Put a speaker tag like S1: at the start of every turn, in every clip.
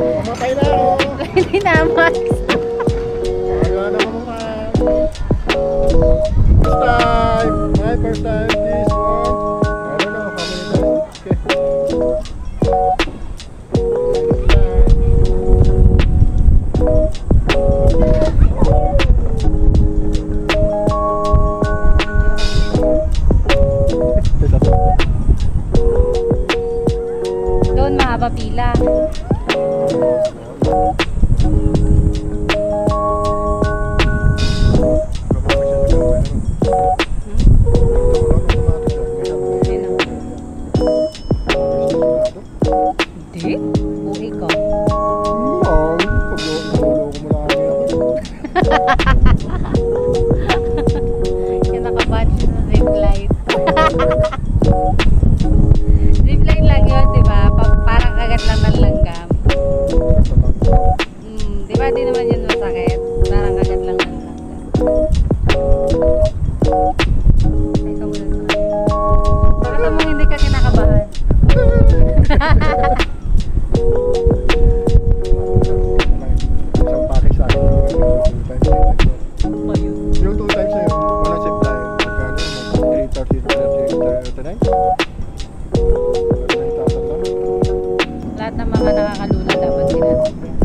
S1: Mamatay na ako.
S2: Hindi na, Max.
S1: Ayaw na ako na. First time. My first time. This one. I don't know how many times. Okay.
S2: Doon mahaba pila. Hindi? Buhay ka. Yung nakabatch sa zip line. Zip line lang yun, diba? Parang kagat lang ng langgam. Diba di naman yun masakit? Parang kagat lang ng langgam. Ay, kamulan sa kanya. Bakit mo hindi ka kinakabahan?
S1: Isang package sa akin.
S2: Ayun.
S1: Yung 2 times na yun, walang zip line. Magkano? 330, 39?
S2: Lahat ng mga nakakalula dapat sinasip yan.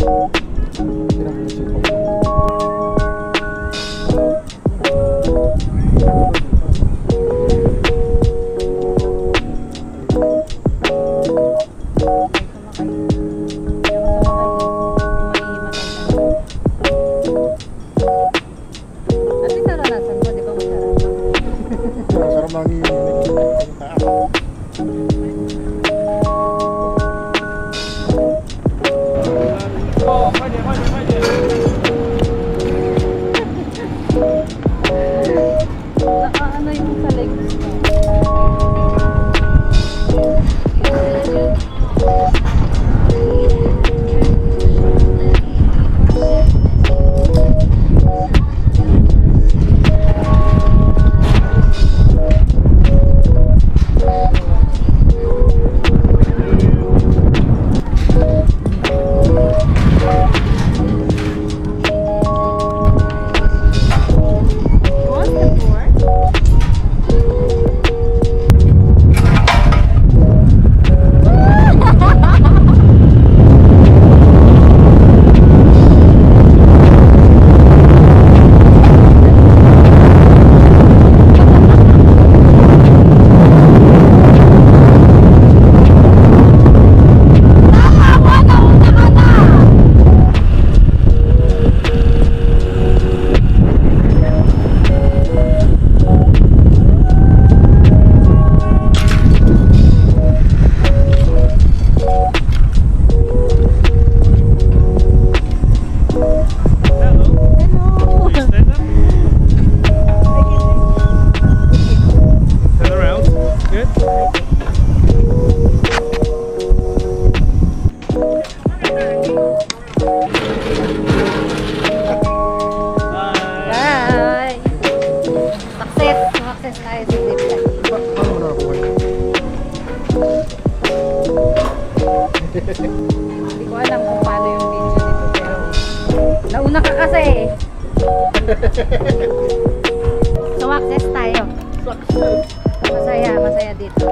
S1: Sarap manginginig.
S2: Ano yung sa legs mo? Hindi ko alam kung paano yung video nito, pero nauna ka kasi. So, access tayo. Masaya dito.